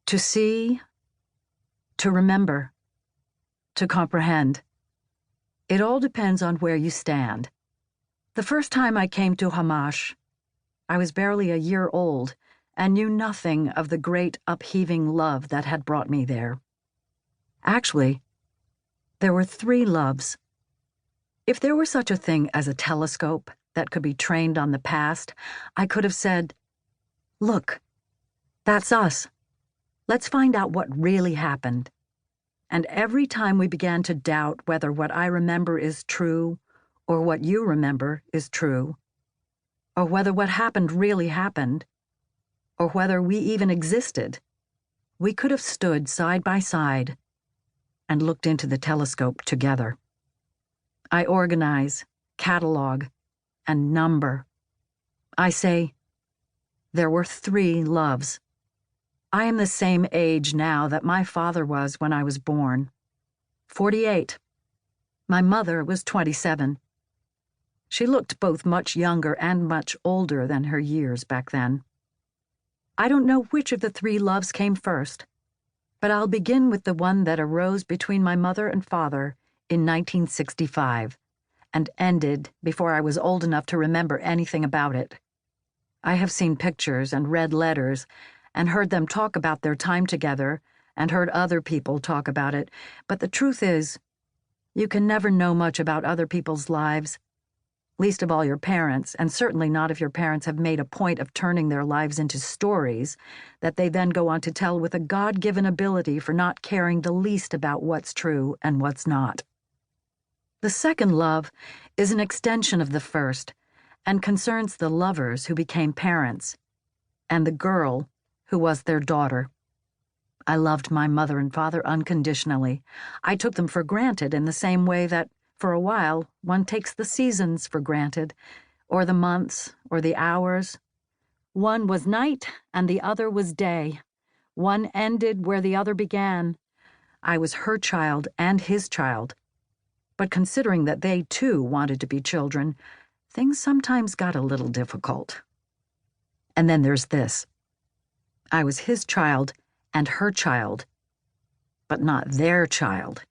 To see, to remember, to comprehend. It all depends on where you stand. The first time I came to Hamash, I was barely a year old and knew nothing of the great upheaving love that had brought me there. Actually, there were 3 loves. If there were such a thing as a telescope that could be trained on the past, I could have said, "Look, that's us. Let's find out what really happened." And every time we began to doubt whether what I remember is true, or what you remember is true, or whether what happened really happened, or whether we even existed, we could have stood side by side and looked into the telescope together. I organize, catalog, and number. I say, there were 3 loves. I am the same age now that my father was when I was born, 48. My mother was 27. She looked both much younger and much older than her years back then. I don't know which of the 3 loves came first, but I'll begin with the one that arose between my mother and father in 1965 and ended before I was old enough to remember anything about it. I have seen pictures and read letters and heard them talk about their time together and heard other people talk about it, but the truth is, you can never know much about other people's lives, least of all your parents, and certainly not if your parents have made a point of turning their lives into stories that they then go on to tell with a God-given ability for not caring the least about what's true and what's not. The second love is an extension of the first and concerns the lovers who became parents and the girl who was their daughter. I loved my mother and father unconditionally. I took them for granted in the same way that, for a while, one takes the seasons for granted, or the months, or the hours. One was night and the other was day. One ended where the other began. I was her child and his child. But considering that they, too, wanted to be children, things sometimes got a little difficult. And then there's this. I was his child and her child, but not their child.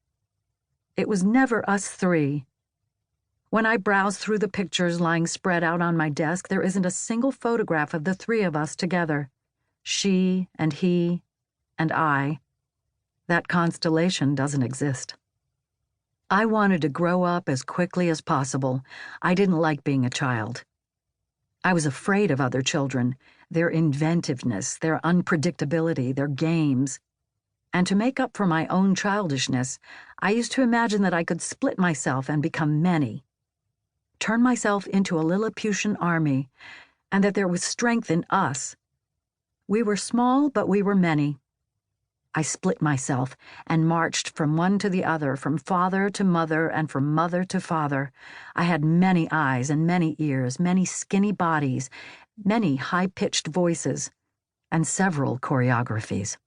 It was never us 3. When I browse through the pictures lying spread out on my desk, there isn't a single photograph of the 3 of us together. She and he and I. That constellation doesn't exist. I wanted to grow up as quickly as possible. I didn't like being a child. I was afraid of other children, their inventiveness, their unpredictability, their games. And to make up for my own childishness, I used to imagine that I could split myself and become many, turn myself into a Lilliputian army, and that there was strength in us. We were small, but we were many. I split myself and marched from one to the other, from father to mother and from mother to father. I had many eyes and many ears, many skinny bodies, many high-pitched voices, and several choreographies.